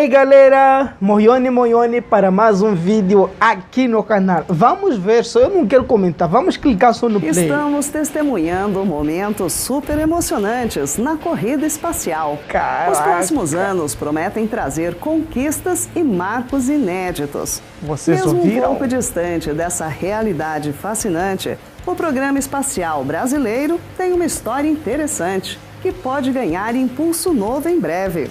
aí galera, Moione para mais um vídeo aqui no canal. Vamos ver, só eu não quero comentar, vamos clicar só no play. Estamos testemunhando momentos super emocionantes na corrida espacial. Caraca. Os próximos anos prometem trazer conquistas e marcos inéditos. Vocês Mesmo ouviram? um pouco distante dessa realidade fascinante, o programa espacial brasileiro tem uma história interessante que pode ganhar impulso novo em breve.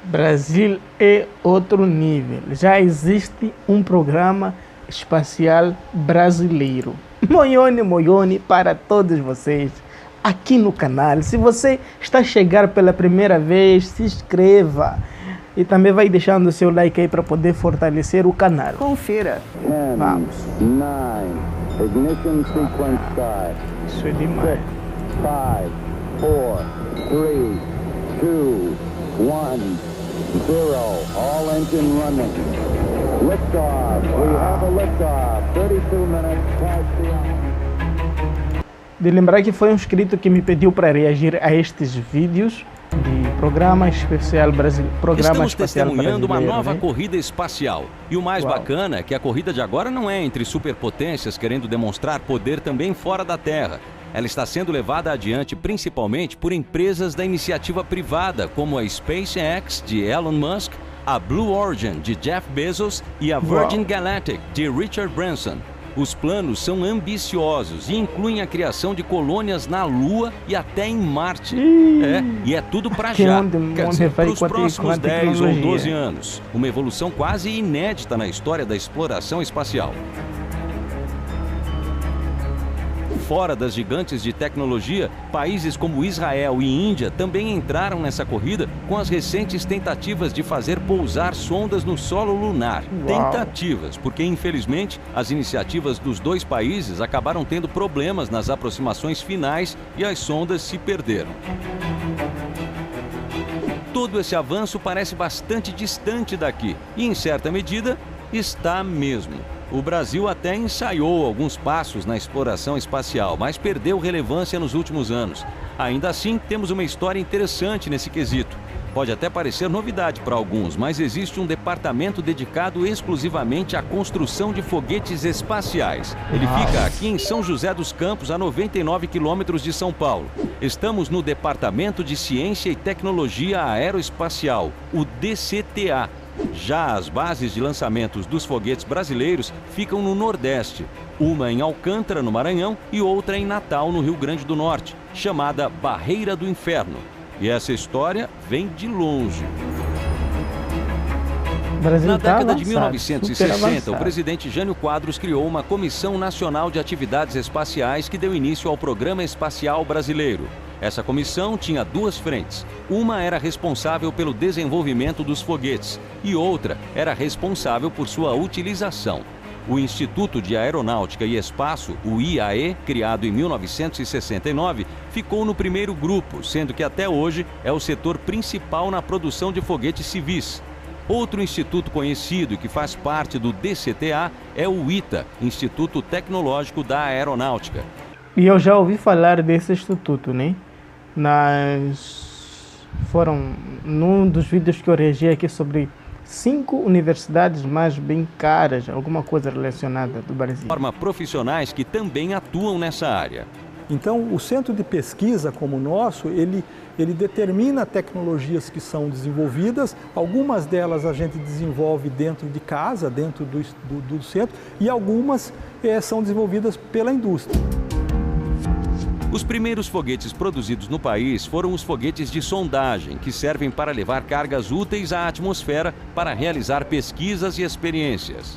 Brasil é outro nível. Já existe um programa espacial brasileiro. Moione para todos vocês aqui no canal. Se você está a chegar pela primeira vez, se inscreva. E também vai deixando o seu like aí para poder fortalecer o canal. Confira. 10, Vamos. 9, ignition sequence start. Isso é demais. 5, 4, 3, 2, 1, 0. All engine running. Liftoff. We have a liftoff. 32 minutes past the hour. De lembrar que foi um inscrito que me pediu para reagir a estes vídeos de programa especial brasileiro. Estamos testemunhando uma nova né? corrida espacial. E o mais bacana é que a corrida de agora não é entre superpotências querendo demonstrar poder também fora da Terra. Ela está sendo levada adiante principalmente por empresas da iniciativa privada, como a SpaceX, de Elon Musk, a Blue Origin, de Jeff Bezos, e a Virgin Galactic, de Richard Branson. Os planos são ambiciosos e incluem a criação de colônias na Lua e até em Marte. E é tudo para já, quer dizer, para os próximos 10 ou 12 anos. Uma evolução quase inédita na história da exploração espacial. Fora das gigantes de tecnologia, países como Israel e Índia também entraram nessa corrida com as recentes tentativas de fazer pousar sondas no solo lunar. Tentativas, porque infelizmente as iniciativas dos dois países acabaram tendo problemas nas aproximações finais e as sondas se perderam. Todo esse avanço parece bastante distante daqui e, em certa medida, está mesmo. O Brasil até ensaiou alguns passos na exploração espacial, mas perdeu relevância nos últimos anos. Ainda assim, temos uma história interessante nesse quesito. Pode até parecer novidade para alguns, mas existe um departamento dedicado exclusivamente à construção de foguetes espaciais. Ele fica aqui em São José dos Campos, a 99 quilômetros de São Paulo. Estamos no Departamento de Ciência e Tecnologia Aeroespacial, o DCTA. Já as bases de lançamentos dos foguetes brasileiros ficam no Nordeste, uma em Alcântara, no Maranhão, e outra em Natal, no Rio Grande do Norte, chamada Barreira do Inferno. E essa história vem de longe. Na década de 1960, o presidente Jânio Quadros criou uma Comissão Nacional de Atividades Espaciais que deu início ao Programa Espacial Brasileiro. Essa comissão tinha duas frentes. Uma era responsável pelo desenvolvimento dos foguetes e outra era responsável por sua utilização. O Instituto de Aeronáutica e Espaço, o IAE, criado em 1969, ficou no primeiro grupo, sendo que até hoje é o setor principal na produção de foguetes civis. Outro instituto conhecido que faz parte do DCTA é o ITA, Instituto Tecnológico da Aeronáutica. E eu já ouvi falar desse instituto, né? Num dos vídeos que eu reagi aqui sobre 5 universidades mais bem caras, alguma coisa relacionada do Brasil. Forma profissionais que também atuam nessa área. Então, o centro de pesquisa como o nosso, ele determina tecnologias que são desenvolvidas, algumas delas a gente desenvolve dentro de casa, dentro do centro, e algumas são desenvolvidas pela indústria. Os primeiros foguetes produzidos no país foram os foguetes de sondagem, que servem para levar cargas úteis à atmosfera para realizar pesquisas e experiências.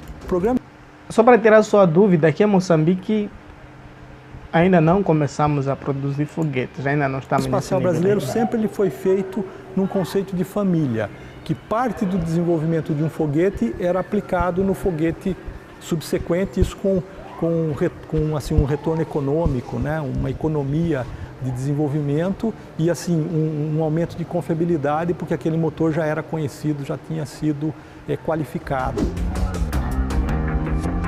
Só para tirar sua dúvida, aqui em Moçambique ainda não começamos a produzir foguetes, ainda não estamos nesse nível. O espacial brasileiro sempre ele foi feito num conceito de família, que parte do desenvolvimento de um foguete era aplicado no foguete subsequente, isso com assim, um retorno econômico, né? Uma economia de desenvolvimento e assim, um aumento de confiabilidade, porque aquele motor já era conhecido, já tinha sido qualificado.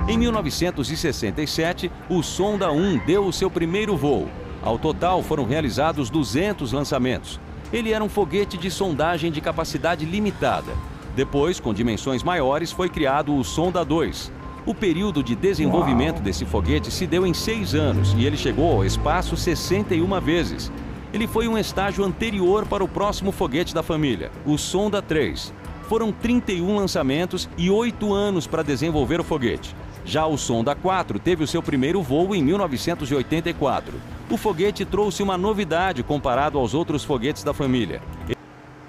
Em 1967, o Sonda 1 deu o seu primeiro voo. Ao total, foram realizados 200 lançamentos. Ele era um foguete de sondagem de capacidade limitada. Depois, com dimensões maiores, foi criado o Sonda 2. O período de desenvolvimento desse foguete se deu em 6 anos e ele chegou ao espaço 61 vezes. Ele foi um estágio anterior para o próximo foguete da família, o Sonda 3. Foram 31 lançamentos e 8 anos para desenvolver o foguete. Já o Sonda 4 teve o seu primeiro voo em 1984. O foguete trouxe uma novidade comparado aos outros foguetes da família.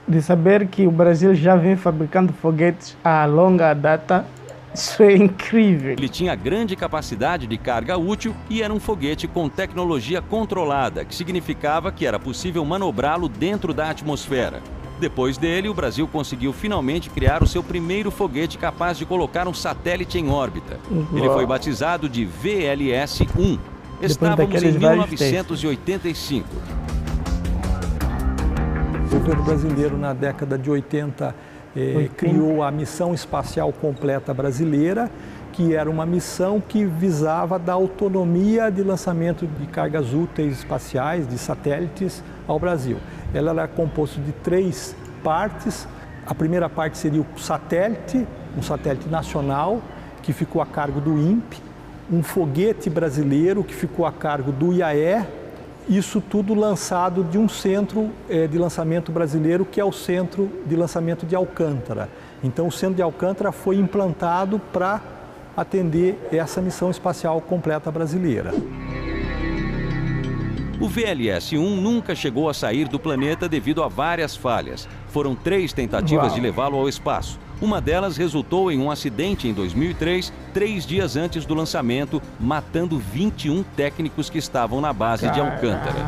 De saber que o Brasil já vem fabricando foguetes a longa data, isso é incrível. Ele tinha grande capacidade de carga útil e era um foguete com tecnologia controlada, que significava que era possível manobrá-lo dentro da atmosfera. Depois dele, o Brasil conseguiu finalmente criar o seu primeiro foguete capaz de colocar um satélite em órbita. Ele foi batizado de VLS-1. Estávamos em 1985. O governo brasileiro, na década de 80, criou a Missão Espacial Completa Brasileira, que era uma missão que visava dar autonomia de lançamento de cargas úteis espaciais, de satélites, ao Brasil. Ela era composta de 3 partes. A primeira parte seria o satélite, um satélite nacional, que ficou a cargo do INPE, um foguete brasileiro, que ficou a cargo do IAE, isso tudo lançado de um centro de lançamento brasileiro, que é o Centro de Lançamento de Alcântara. Então, o Centro de Alcântara foi implantado para atender essa missão espacial completa brasileira. O VLS-1 nunca chegou a sair do planeta devido a várias falhas. Foram 3 tentativas de levá-lo ao espaço. Uma delas resultou em um acidente em 2003, 3 dias antes do lançamento, matando 21 técnicos que estavam na base de Alcântara.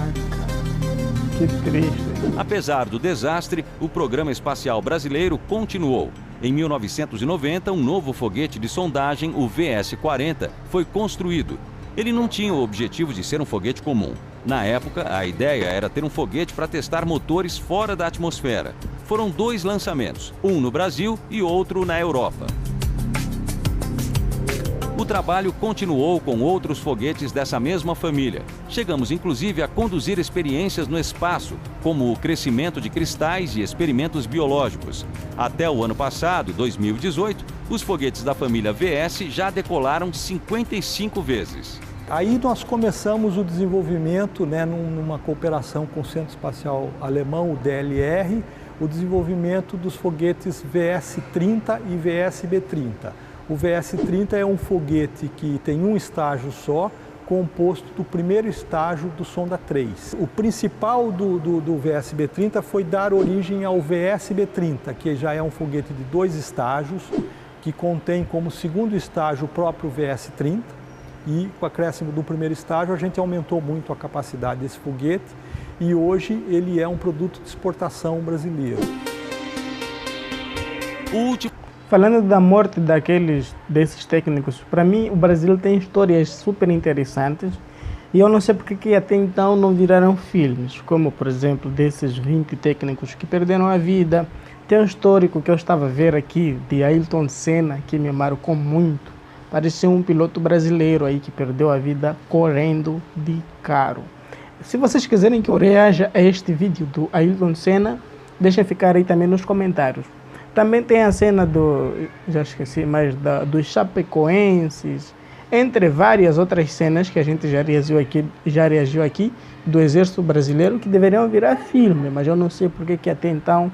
Que triste. Apesar do desastre, o programa espacial brasileiro continuou. Em 1990, um novo foguete de sondagem, o VS-40, foi construído. Ele não tinha o objetivo de ser um foguete comum. Na época, a ideia era ter um foguete para testar motores fora da atmosfera. Foram 2 lançamentos, um no Brasil e outro na Europa. O trabalho continuou com outros foguetes dessa mesma família. Chegamos inclusive a conduzir experiências no espaço, como o crescimento de cristais e experimentos biológicos. Até o ano passado, 2018, os foguetes da família VS já decolaram 55 vezes. Aí nós começamos o desenvolvimento, numa cooperação com o Centro Espacial Alemão, o DLR, o desenvolvimento dos foguetes VS-30 e VS-B-30. O VS-30 é um foguete que tem um estágio só, composto do primeiro estágio do Sonda 3. O principal do VS-B-30 foi dar origem ao VS-B-30, que já é um foguete de 2 estágios, que contém como segundo estágio o próprio VS-30, e com o acréscimo do primeiro estágio a gente aumentou muito a capacidade desse foguete e hoje ele é um produto de exportação brasileiro. Falando da morte desses técnicos, para mim o Brasil tem histórias super interessantes e eu não sei porque que até então não viraram filmes, como por exemplo desses 20 técnicos que perderam a vida. Tem um histórico que eu estava a ver aqui de Ayrton Senna que me marcou muito. Parecia um piloto brasileiro aí que perdeu a vida correndo de carro. Se vocês quiserem que eu reaja a este vídeo do Ayrton Senna, deixem ficar aí também nos comentários. Também tem a cena já esqueci, mas dos chapecoenses, entre várias outras cenas que a gente já reagiu aqui do Exército Brasileiro, que deveriam virar filme, mas eu não sei porque que até então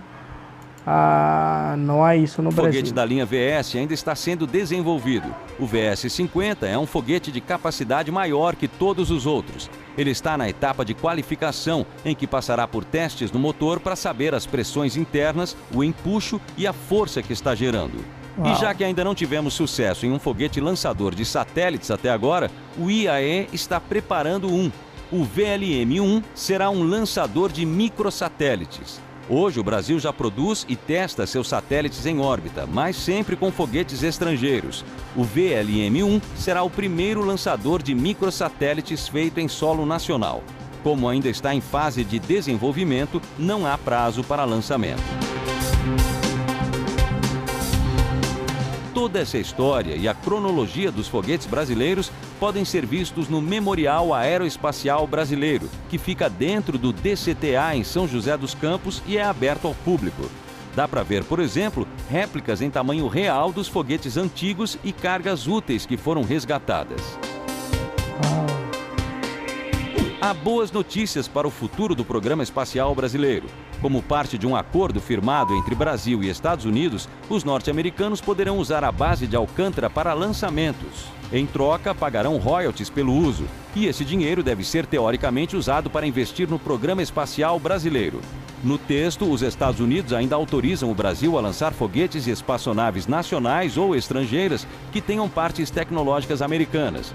não há isso no Brasil. O foguete da linha VS ainda está sendo desenvolvido. O VS-50 é um foguete de capacidade maior que todos os outros. Ele está na etapa de qualificação, em que passará por testes no motor para saber as pressões internas, o empuxo e a força que está gerando. E já que ainda não tivemos sucesso em um foguete lançador de satélites até agora, o IAE está preparando um. O VLM-1 será um lançador de microsatélites. Hoje, o Brasil já produz e testa seus satélites em órbita, mas sempre com foguetes estrangeiros. O VLM-1 será o primeiro lançador de microsatélites feito em solo nacional. Como ainda está em fase de desenvolvimento, não há prazo para lançamento. Toda essa história e a cronologia dos foguetes brasileiros podem ser vistos no Memorial Aeroespacial Brasileiro, que fica dentro do DCTA em São José dos Campos e é aberto ao público. Dá para ver, por exemplo, réplicas em tamanho real dos foguetes antigos e cargas úteis que foram resgatadas. Há boas notícias para o futuro do programa espacial brasileiro. Como parte de um acordo firmado entre Brasil e Estados Unidos, os norte-americanos poderão usar a base de Alcântara para lançamentos. Em troca, pagarão royalties pelo uso. E esse dinheiro deve ser teoricamente usado para investir no programa espacial brasileiro. No texto, os Estados Unidos ainda autorizam o Brasil a lançar foguetes e espaçonaves nacionais ou estrangeiras que tenham partes tecnológicas americanas.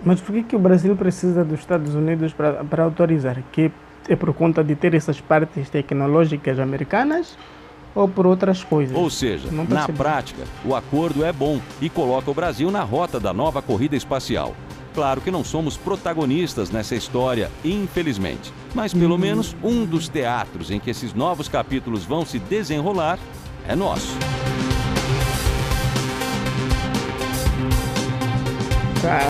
Mas por que o Brasil precisa dos Estados Unidos para autorizar? Que é por conta de ter essas partes tecnológicas americanas ou por outras coisas? Ou seja, na prática, o acordo é bom e coloca o Brasil na rota da nova corrida espacial. Claro que não somos protagonistas nessa história, infelizmente. Mas pelo menos um dos teatros em que esses novos capítulos vão se desenrolar é nosso.